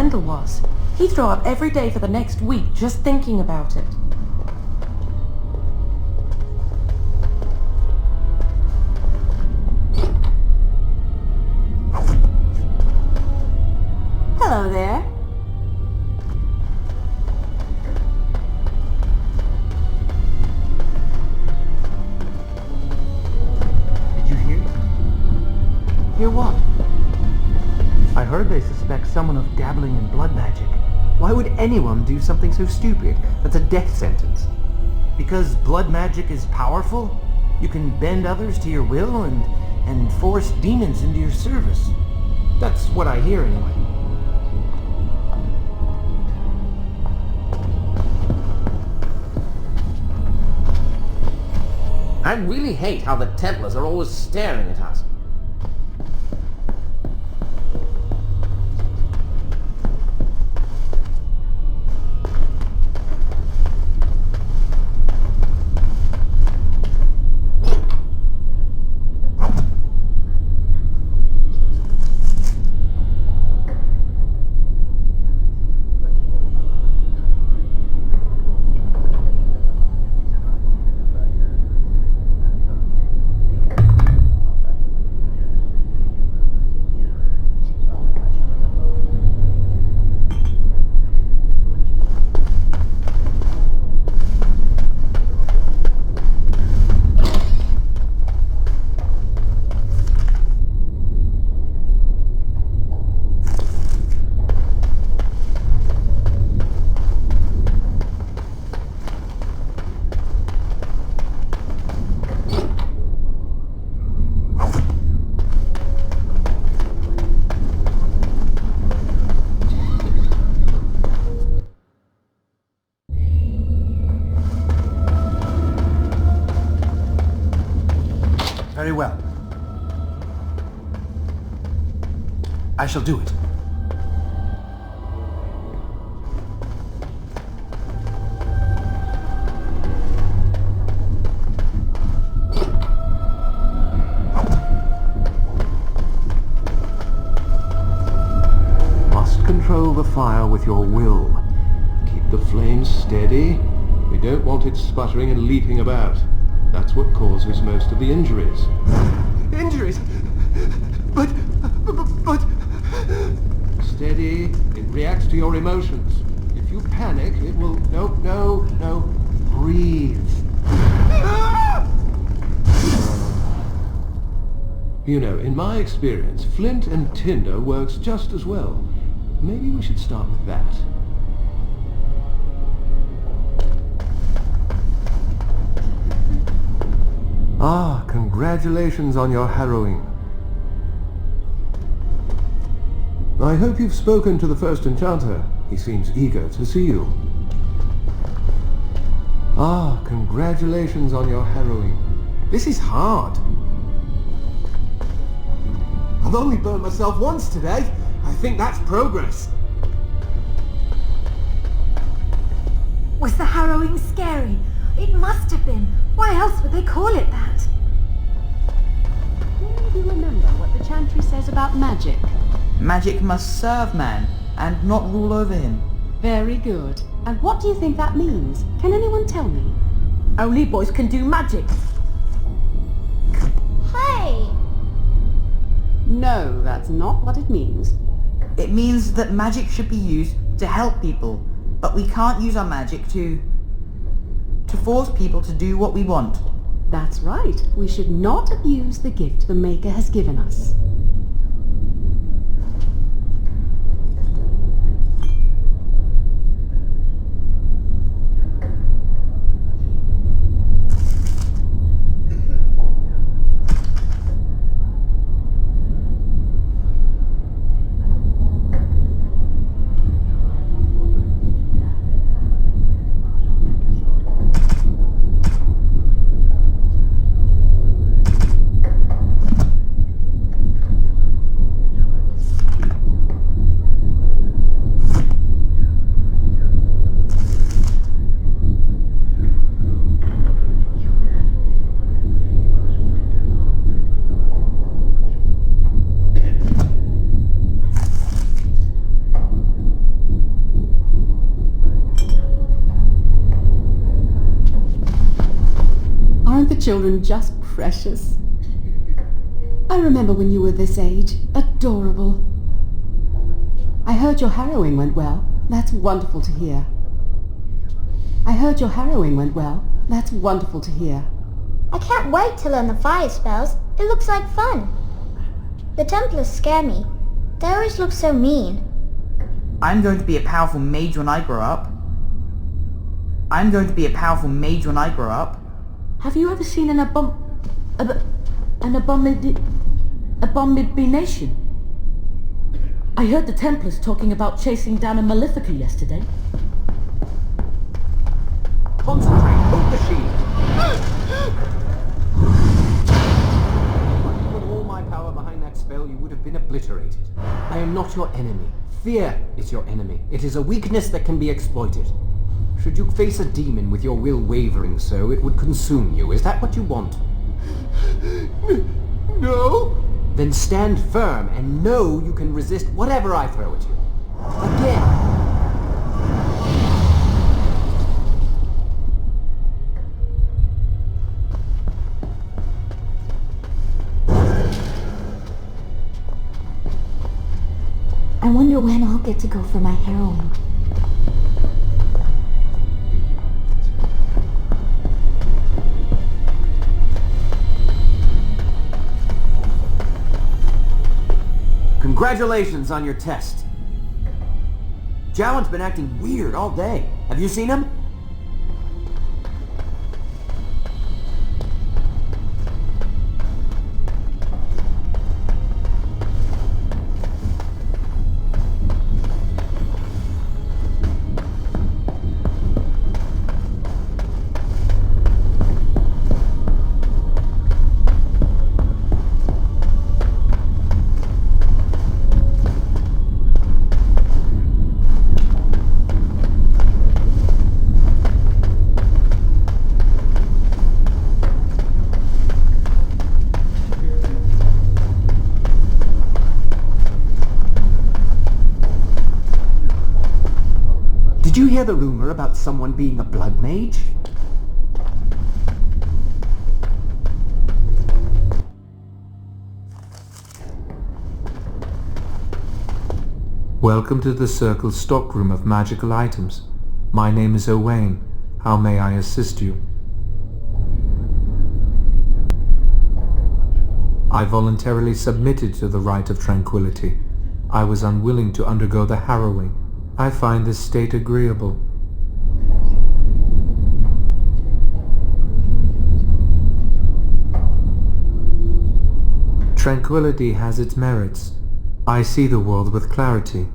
candle was. He'd throw up every day for the next week just thinking about it. Hello there. Did you hear? Hear what? I heard they suspect someone of dabbling in blood magic. Why would anyone do something so stupid? That's a death sentence. Because blood magic is powerful? You can bend others to your will and force demons into your service. That's what I hear anyway. I really hate how the Templars are always staring at us. Very well. I shall do it. Must control the fire with your will. Keep the flames steady. We don't want it sputtering and leaping about. That's what causes most of the injuries. Injuries? But... Steady. It reacts to your emotions. If you panic, it will... No. Breathe. You know, in my experience, flint and tinder works just as well. Maybe we should start with that. Ah, congratulations on your harrowing. I hope you've spoken to the first enchanter. He seems eager to see you. Ah, congratulations on your harrowing. This is hard. I've only burnt myself once today. I think that's progress. Was the harrowing scary? It must have been. Why else would they call it that? Do you remember what the chantry says about magic? Magic must serve man, and not rule over him. Very good. And what do you think that means? Can anyone tell me? Only boys can do magic. Hey! No, that's not what it means. It means that magic should be used to help people, but we can't use our magic to force people to do what we want. That's right. We should not abuse the gift the Maker has given us. Aren't the children just precious? I remember when you were this age. Adorable. I heard your harrowing went well. That's wonderful to hear. I heard your harrowing went well. That's wonderful to hear. I can't wait to learn the fire spells. It looks like fun. The Templars scare me. They always look so mean. I'm going to be a powerful mage when I grow up. I'm going to be a powerful mage when I grow up. Have you ever seen an abomination? I heard the Templars talking about chasing down a Malefica yesterday. Concentrate! Hold the shield! If I put all my power behind that spell, you would have been obliterated. I am not your enemy. Fear is your enemy. It is a weakness that can be exploited. Should you face a demon with your will wavering so, it would consume you. Is that what you want? No? Then stand firm and know you can resist whatever I throw at you. Again! I wonder when I'll get to go for my harrowing. Congratulations on your test. Jowan's been acting weird all day. Have you seen him? Did you hear the rumor about someone being a blood mage? Welcome to the Circle's stockroom of magical items. My name is Owain. How may I assist you? I voluntarily submitted to the rite of tranquility. I was unwilling to undergo the harrowing. I find this state agreeable. Tranquility has its merits. I see the world with clarity.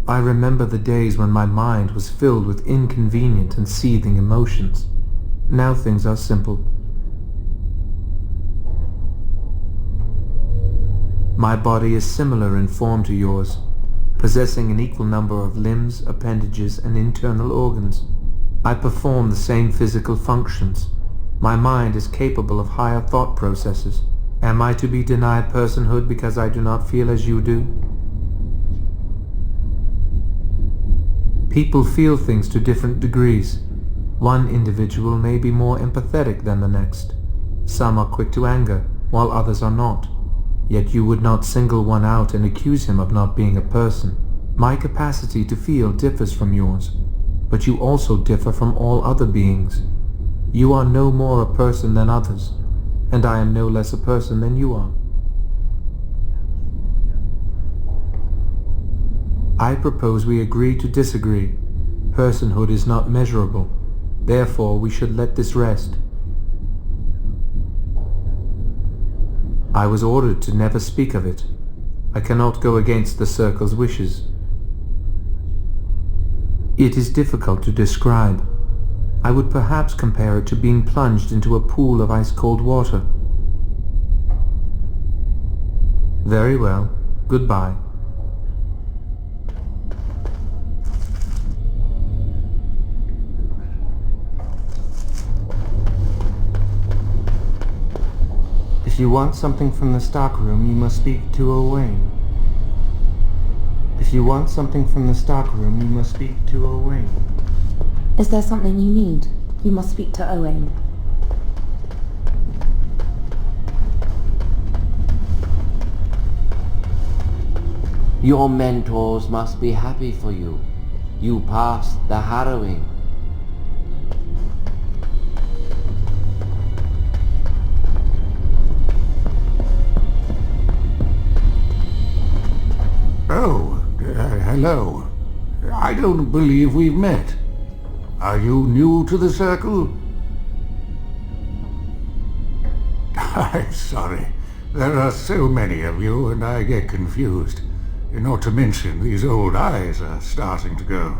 I remember the days when my mind was filled with inconvenient and seething emotions. Now things are simple. My body is similar in form to yours, possessing an equal number of limbs, appendages, and internal organs. I perform the same physical functions. My mind is capable of higher thought processes. Am I to be denied personhood because I do not feel as you do? People feel things to different degrees. One individual may be more empathetic than the next. Some are quick to anger, while others are not. Yet you would not single one out and accuse him of not being a person. My capacity to feel differs from yours, but you also differ from all other beings. You are no more a person than others, and I am no less a person than you are. I propose we agree to disagree. Personhood is not measurable. Therefore, we should let this rest. I was ordered to never speak of it. I cannot go against the Circle's wishes. It is difficult to describe. I would perhaps compare it to being plunged into a pool of ice-cold water. Very well. Goodbye. If you want something from the stockroom, you must speak to Owain. If you want something from the stockroom, you must speak to Owain. Is there something you need? You must speak to Owain. Your mentors must be happy for you. You passed the harrowing. Oh, hello. I don't believe we've met. Are you new to the circle? I'm sorry. There are so many of you, and I get confused. Not to mention, these old eyes are starting to go.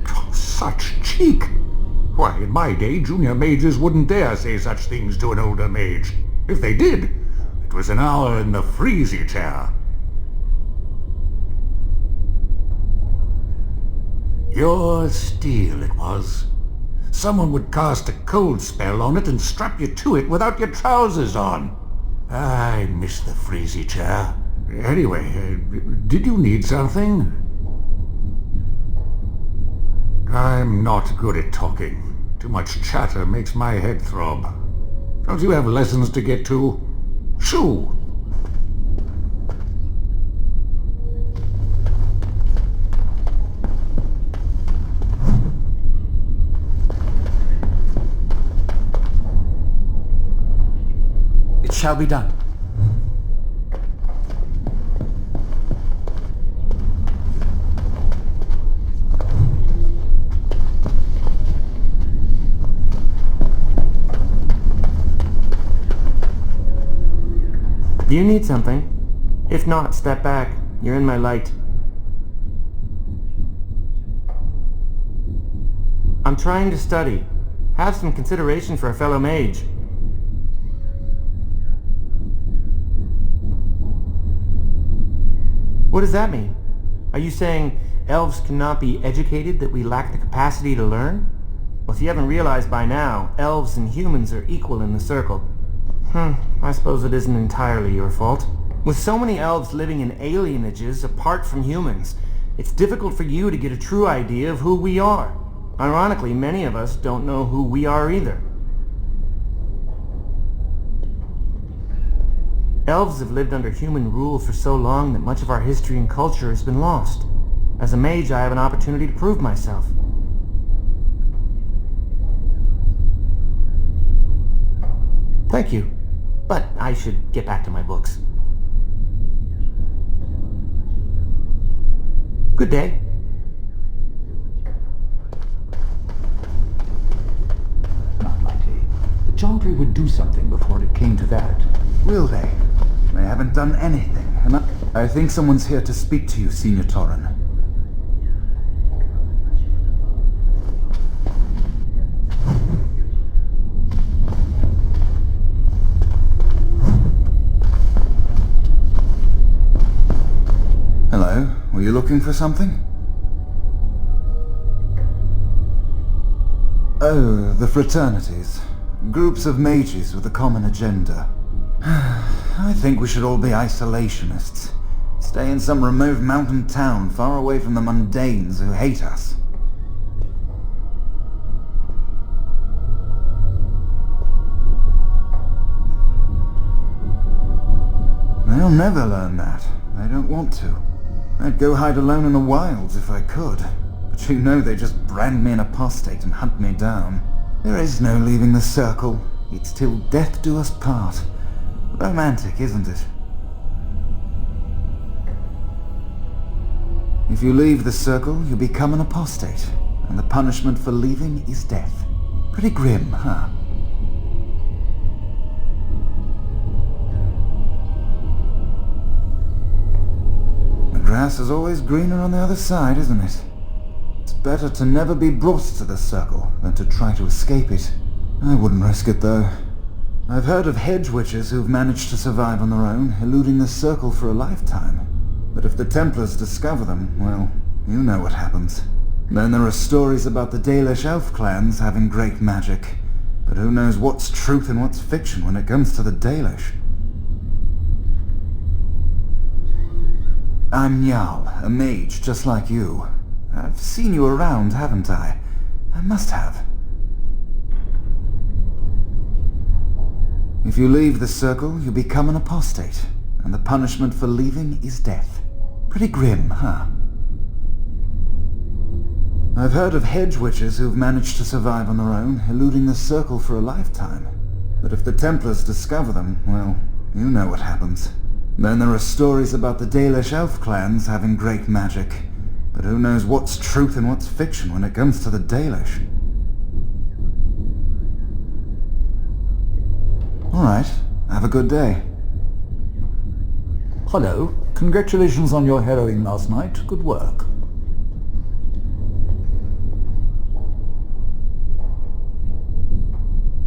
Oh, such cheek! Why, in my day, junior mages wouldn't dare say such things to an older mage. If they did, it was an hour in the freezy chair. Your steel, it was. Someone would cast a cold spell on it and strap you to it without your trousers on. I miss the freezy chair. Anyway, did you need something? I'm not good at talking. Too much chatter makes my head throb. Don't you have lessons to get to? Shoo! It shall be done. Do you need something? If not, step back. You're in my light. I'm trying to study. Have some consideration for a fellow mage. What does that mean? Are you saying elves cannot be educated, that we lack the capacity to learn? Well, if you haven't realized by now, elves and humans are equal in the circle. I suppose it isn't entirely your fault. With so many elves living in alienages apart from humans, it's difficult for you to get a true idea of who we are. Ironically, many of us don't know who we are either. Elves have lived under human rule for so long that much of our history and culture has been lost. As a mage, I have an opportunity to prove myself. Thank you. But I should get back to my books. Good day. Not likely. The Chantry would do something before it came to that. Will they? They haven't done anything, and I think someone's here to speak to you, Senior Torren. Hello, were you looking for something? Oh, the fraternities. Groups of mages with a common agenda. I think we should all be isolationists. Stay in some remote mountain town far away from the mundanes who hate us. They'll never learn that. They don't want to. I'd go hide alone in the wilds if I could. But you know they just brand me an apostate and hunt me down. There is no leaving the circle. It's till death do us part. Romantic, isn't it? If you leave the circle, you become an apostate, and the punishment for leaving is death. Pretty grim, huh? The grass is always greener on the other side, isn't it? It's better to never be brought to the circle than to try to escape it. I wouldn't risk it, though. I've heard of hedge witches who've managed to survive on their own, eluding the circle for a lifetime. But if the Templars discover them, well, you know what happens. Then there are stories about the Dalish elf clans having great magic. But who knows what's truth and what's fiction when it comes to the Dalish? I'm Njal, a mage just like you. I've seen you around, haven't I? I must have. If you leave the circle, you become an apostate, and the punishment for leaving is death. Pretty grim, huh? I've heard of hedge witches who've managed to survive on their own, eluding the circle for a lifetime. But if the Templars discover them, well, you know what happens. Then there are stories about the Dalish elf clans having great magic. But who knows what's truth and what's fiction when it comes to the Dalish? Alright, have a good day. Hello. Congratulations on your harrowing last night. Good work.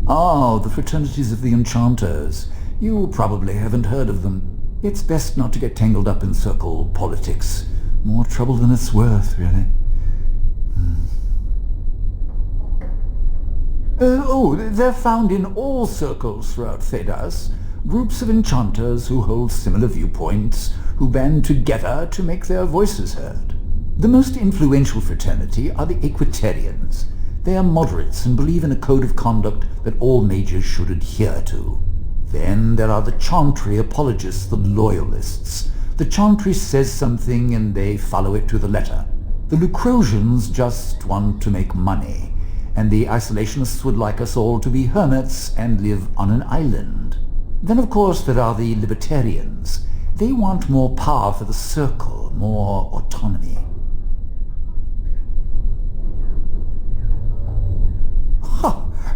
Ah, the fraternities of the enchanters. You probably haven't heard of them. It's best not to get tangled up in circle politics. More trouble than it's worth, really. They're found in all circles throughout Thedas. Groups of enchanters who hold similar viewpoints, who band together to make their voices heard. The most influential fraternity are the Equitarians. They are moderates and believe in a code of conduct that all mages should adhere to. Then there are the Chantry apologists, the loyalists. The Chantry says something and they follow it to the letter. The Lucrosians just want to make money, and the isolationists would like us all to be hermits and live on an island. Then of course there are the Libertarians. They want more power for the circle, more autonomy.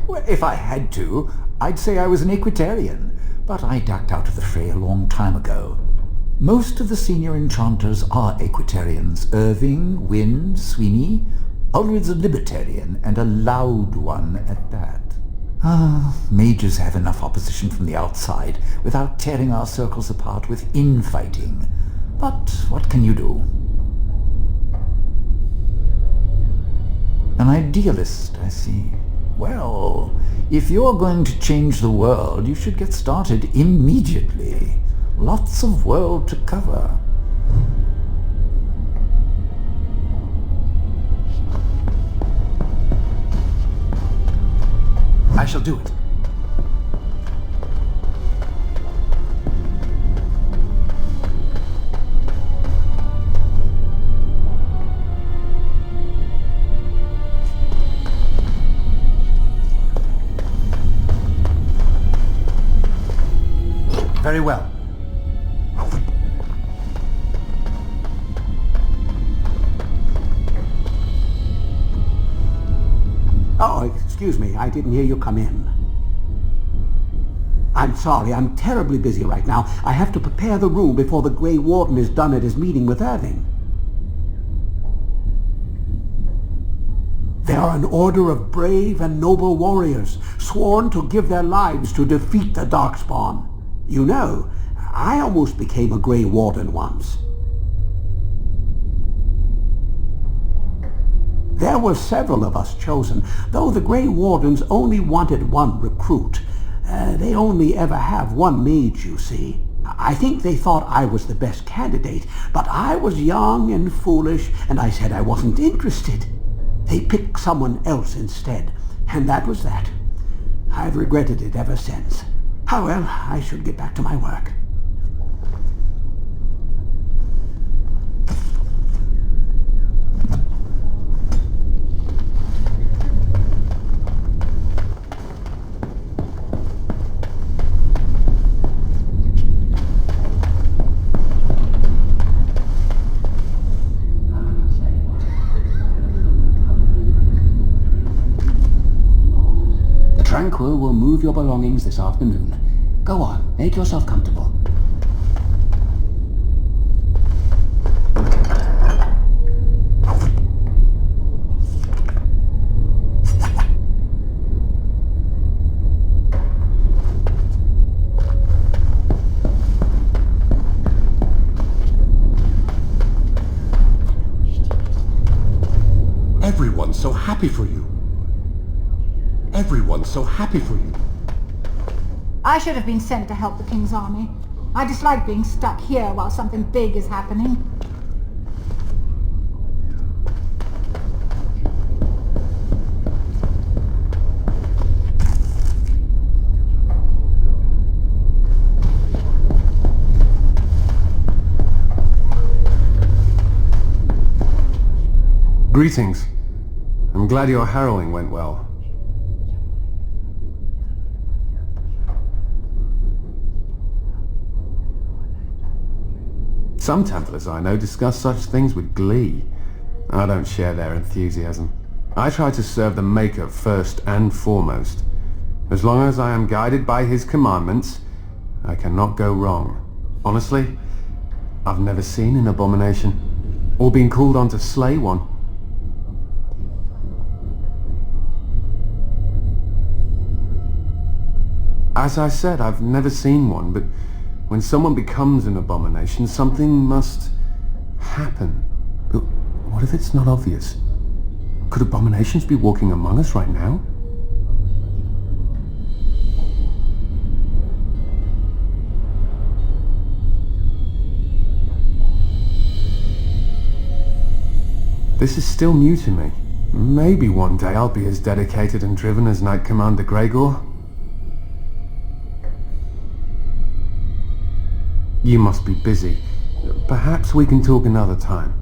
Well, if I had to, I'd say I was an Equitarian, but I ducked out of the fray a long time ago. Most of the senior enchanters are Equitarians. Irving, Wynne, Sweeney. Ulrid's a Libertarian, and a loud one at that. Mages have enough opposition from the outside without tearing our circles apart with infighting. But what can you do? An idealist, I see. Well, if you're going to change the world, you should get started immediately. Lots of world to cover. I shall do it. Very well. Oh, excuse me, I didn't hear you come in. I'm sorry, I'm terribly busy right now. I have to prepare the room before the Grey Warden is done at his meeting with Irving. They are an order of brave and noble warriors, sworn to give their lives to defeat the Darkspawn. You know, I almost became a Grey Warden once. There were several of us chosen, though the Grey Wardens only wanted one recruit. They only ever have one mage, you see. I think they thought I was the best candidate, but I was young and foolish, and I said I wasn't interested. They picked someone else instead, and that was that. I've regretted it ever since. Oh well, I should get back to my work. Tranquil will move your belongings this afternoon. Go on, make yourself comfortable. Everyone's so happy for you. Everyone's so happy for you. I should have been sent to help the King's army. I dislike being stuck here while something big is happening. Greetings. I'm glad your harrowing went well. Some Templars I know discuss such things with glee. I don't share their enthusiasm. I try to serve the Maker first and foremost. As long as I am guided by his commandments, I cannot go wrong. Honestly, I've never seen an abomination, or been called on to slay one. As I said, I've never seen one, but when someone becomes an abomination, something must happen. But what if it's not obvious? Could abominations be walking among us right now? This is still new to me. Maybe one day I'll be as dedicated and driven as Knight Commander Gregor. You must be busy. Perhaps we can talk another time.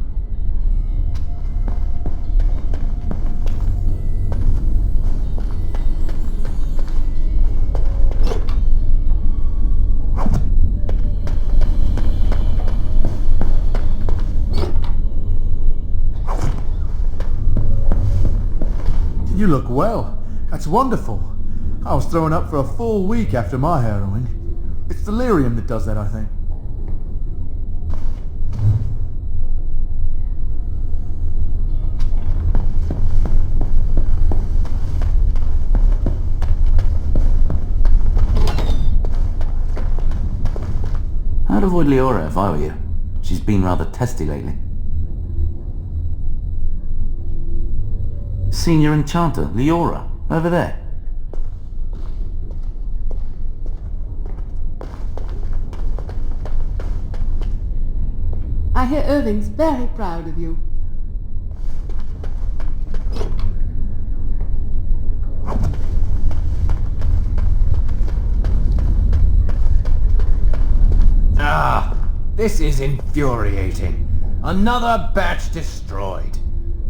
You look well. That's wonderful. I was thrown up for a full week after my harrowing. It's delirium that does that, I think. I'd avoid Leora if I were you. She's been rather testy lately. Senior Enchanter, Leora, over there. I hear Irving's very proud of you. Ah, this is infuriating. Another batch destroyed.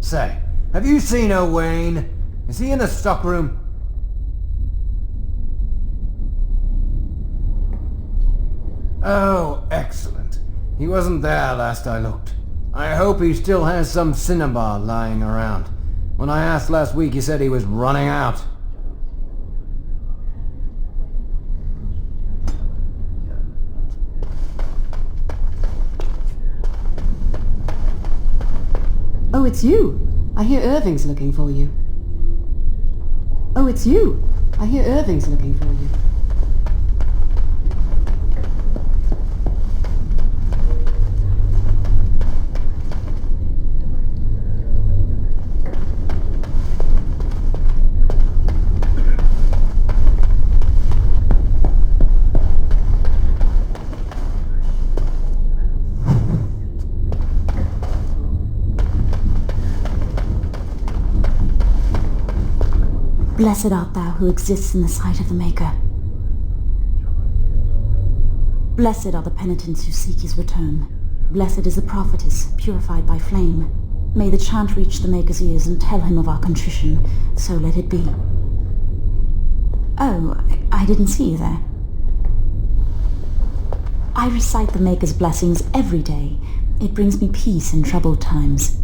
Say, have you seen Owain? Is he in the stockroom? Oh, excellent. He wasn't there last I looked. I hope he still has some cinnabar lying around. When I asked last week, he said he was running out. Oh, it's you. I hear Irving's looking for you. Oh, it's you. I hear Irving's looking for you. Blessed art thou who exists in the sight of the Maker. Blessed are the penitents who seek his return. Blessed is the prophetess, purified by flame. May the chant reach the Maker's ears and tell him of our contrition, so let it be. Oh, I didn't see you there. I recite the Maker's blessings every day. It brings me peace in troubled times.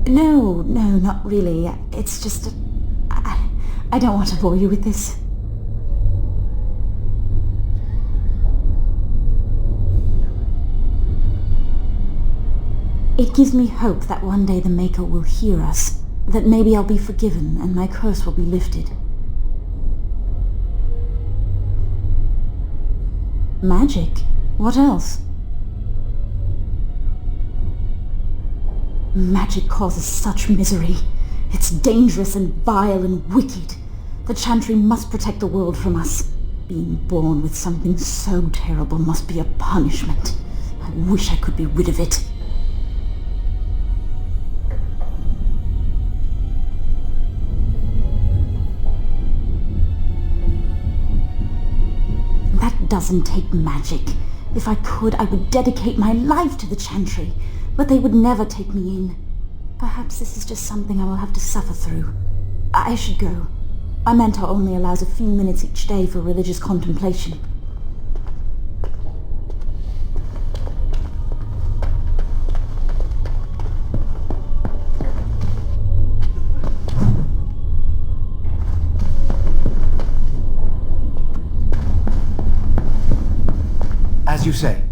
No, not really. It's just... I don't want to bore you with this. It gives me hope that one day the Maker will hear us, that maybe I'll be forgiven and my curse will be lifted. Magic? What else? Magic causes such misery. It's dangerous and vile and wicked. The Chantry must protect the world from us. Being born with something so terrible must be a punishment. I wish I could be rid of it. That doesn't take magic. If I could, I would dedicate my life to the Chantry, but they would never take me in. Perhaps this is just something I will have to suffer through. I should go. My mentor only allows a few minutes each day for religious contemplation. As you say.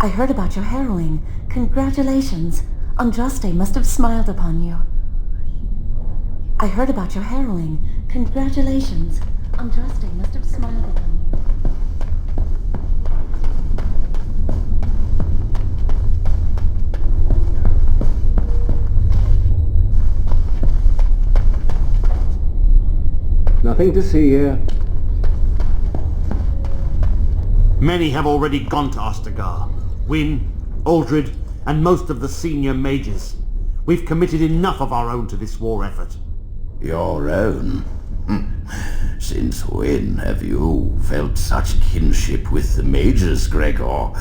I heard about your harrowing. Congratulations. Andraste must have smiled upon you. I heard about your harrowing. Congratulations. Andraste must have smiled upon you. Nothing to see here. Many have already gone to Ostagar. Wynne, Aldred, and most of the senior mages. We've committed enough of our own to this war effort. Your own? Since when have you felt such kinship with the mages, Gregor? Or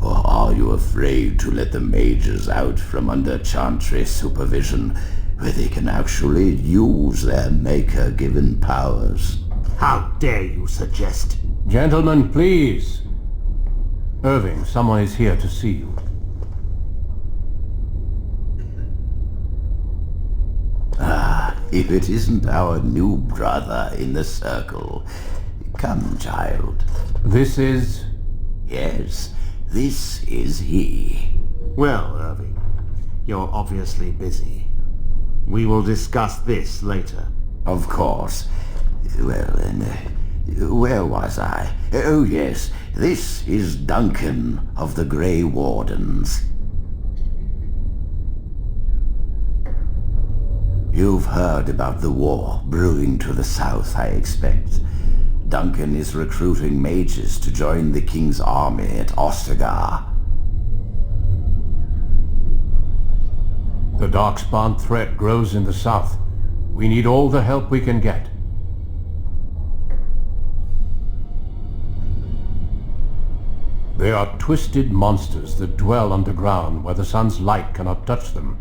are you afraid to let the mages out from under Chantry supervision, where they can actually use their Maker-given powers? How dare you suggest? Gentlemen, please. Irving, someone is here to see you. Ah, if it isn't our new brother in the circle. Come, child. This is... Yes, this is he. Well, Irving, you're obviously busy. We will discuss this later. Of course. Well, then, where was I? Oh, yes, this is Duncan of the Grey Wardens. You've heard about the war brewing to the south, I expect. Duncan is recruiting mages to join the King's army at Ostagar. The Darkspawn threat grows in the south. We need all the help we can get. They are twisted monsters that dwell underground where the sun's light cannot touch them.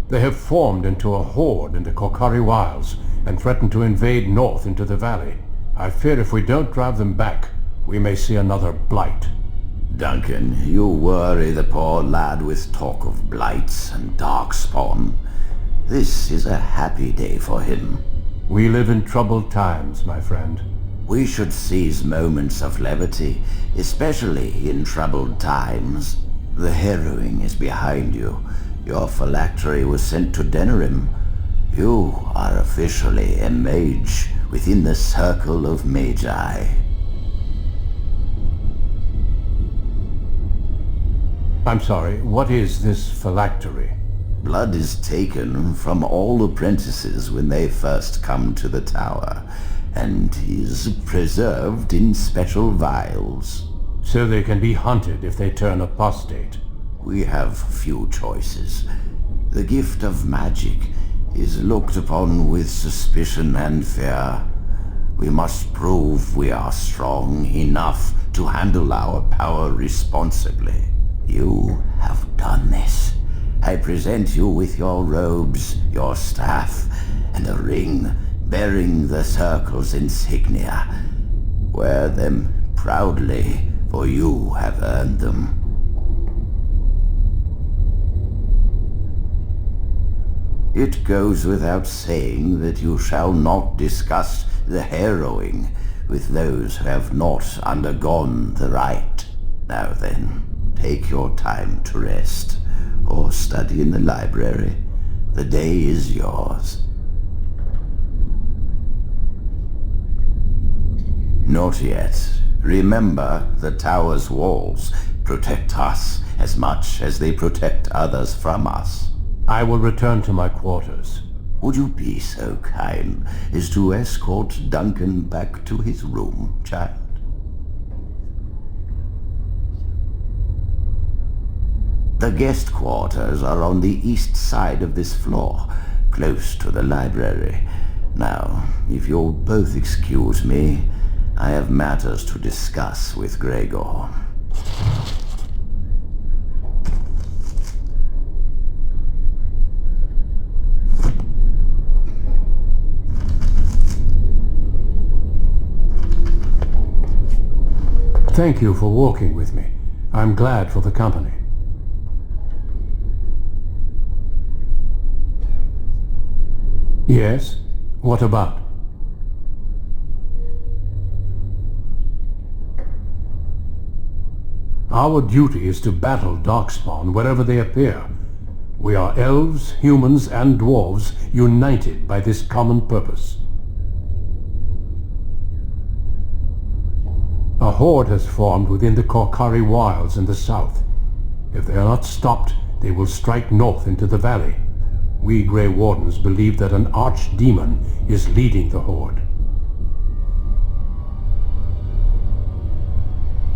They have formed into a horde in the Korkari Wilds and threaten to invade north into the valley. I fear if we don't drive them back, we may see another blight. Duncan, you worry the poor lad with talk of blights and darkspawn. This is a happy day for him. We live in troubled times, my friend. We should seize moments of levity, especially in troubled times. The harrowing is behind you. Your phylactery was sent to Denerim. You are officially a mage within the circle of magi. I'm sorry, what is this phylactery? Blood is taken from all apprentices when they first come to the tower, and is preserved in special vials. So they can be hunted if they turn apostate. We have few choices. The gift of magic is looked upon with suspicion and fear. We must prove we are strong enough to handle our power responsibly. You have done this. I present you with your robes, your staff, and a ring bearing the circle's insignia. Wear them proudly, for you have earned them. It goes without saying that you shall not discuss the harrowing with those who have not undergone the rite. Now then, take your time to rest, or study in the library. The day is yours. Not yet. Remember, the tower's walls protect us as much as they protect others from us. I will return to my quarters. Would you be so kind as to escort Duncan back to his room, child? The guest quarters are on the east side of this floor, close to the library. Now, if you'll both excuse me, I have matters to discuss with Gregor. Thank you for walking with me. I'm glad for the company. Yes? What about? Our duty is to battle Darkspawn wherever they appear. We are elves, humans, and dwarves united by this common purpose. A horde has formed within the Korkari wilds in the south. If they are not stopped, they will strike north into the valley. We Grey Wardens believe that an archdemon is leading the horde.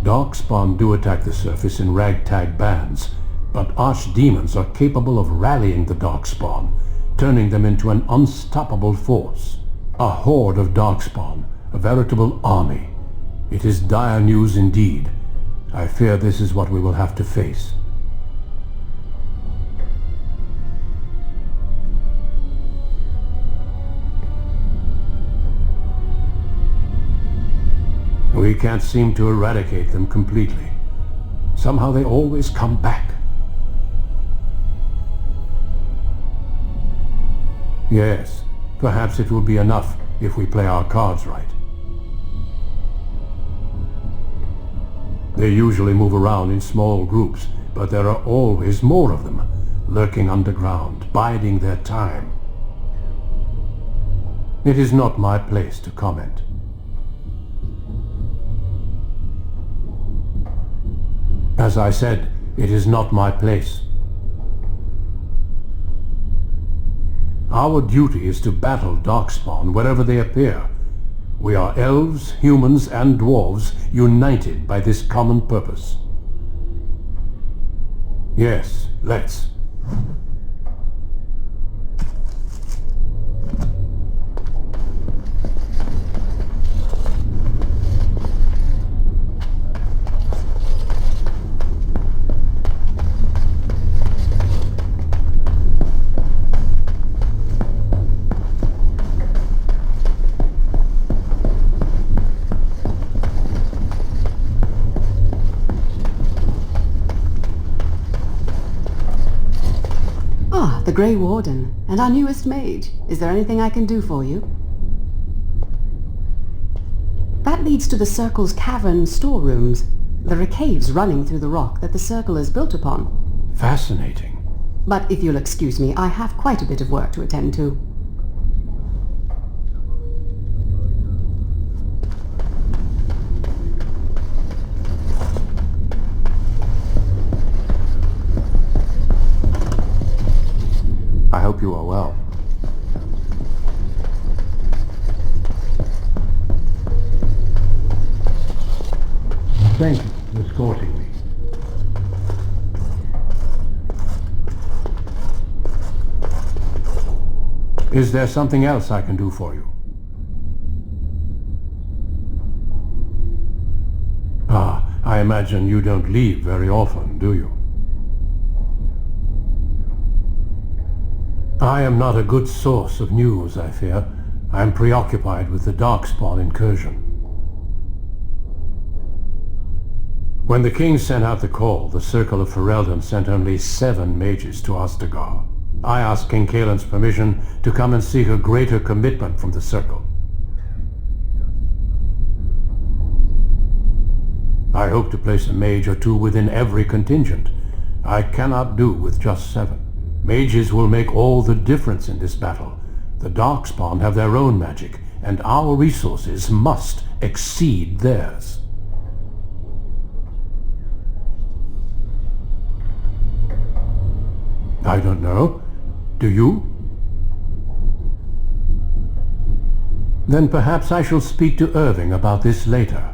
Darkspawn do attack the surface in ragtag bands, but archdemons are capable of rallying the Darkspawn, turning them into an unstoppable force. A horde of Darkspawn, a veritable army. It is dire news indeed. I fear this is what we will have to face. We can't seem to eradicate them completely. Somehow they always come back. Yes, perhaps it will be enough if we play our cards right. They usually move around in small groups, but there are always more of them, lurking underground, biding their time. It is not my place to comment. As I said, it is not my place. Our duty is to battle Darkspawn wherever they appear. We are elves, humans, and dwarves united by this common purpose. Yes, let's. The Grey Warden, and our newest mage. Is there anything I can do for you? That leads to the Circle's cavern storerooms. There are caves running through the rock that the Circle is built upon. Fascinating. But if you'll excuse me, I have quite a bit of work to attend to. I hope you are well. Thank you for escorting me. Is there something else I can do for you? I imagine you don't leave very often, do you? I am not a good source of news, I fear. I am preoccupied with the Darkspawn incursion. When the king sent out the call, the Circle of Ferelden sent only 7 mages to Ostagar. I asked King Kaelin's permission to come and seek a greater commitment from the Circle. I hope to place a mage or 2 within every contingent. I cannot do with just 7. Mages will make all the difference in this battle. The Darkspawn have their own magic, and our resources must exceed theirs. I don't know. Do you? Then perhaps I shall speak to Irving about this later.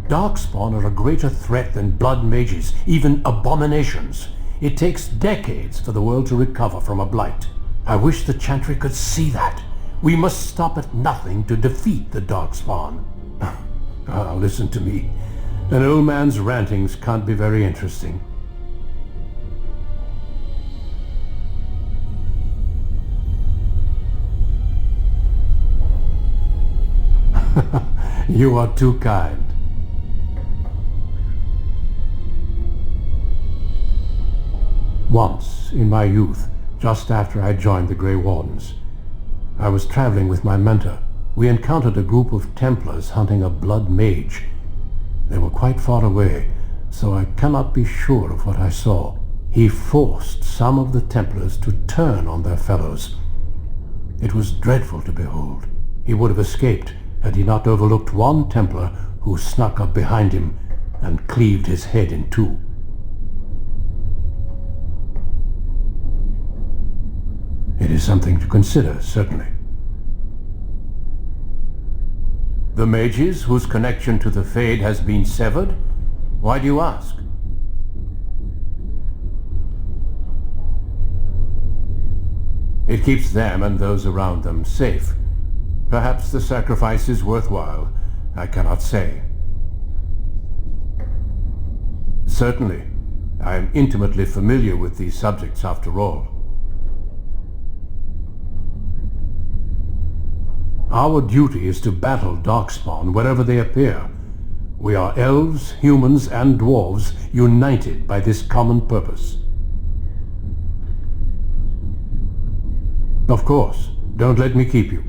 Darkspawn are a greater threat than blood mages, even abominations. It takes decades for the world to recover from a blight. I wish the Chantry could see that. We must stop at nothing to defeat the Darkspawn. Listen to me. An old man's rantings can't be very interesting. You are too kind. Once, in my youth, just after I joined the Grey Wardens, I was traveling with my mentor. We encountered a group of Templars hunting a blood mage. They were quite far away, so I cannot be sure of what I saw. He forced some of the Templars to turn on their fellows. It was dreadful to behold. He would have escaped had he not overlooked one Templar who snuck up behind him and cleaved his head in two. It is something to consider, certainly. The mages whose connection to the Fade has been severed? Why do you ask? It keeps them and those around them safe. Perhaps the sacrifice is worthwhile. I cannot say. Certainly. I am intimately familiar with these subjects after all. Our duty is to battle Darkspawn wherever they appear. We are elves, humans, and dwarves united by this common purpose. Of course, don't let me keep you.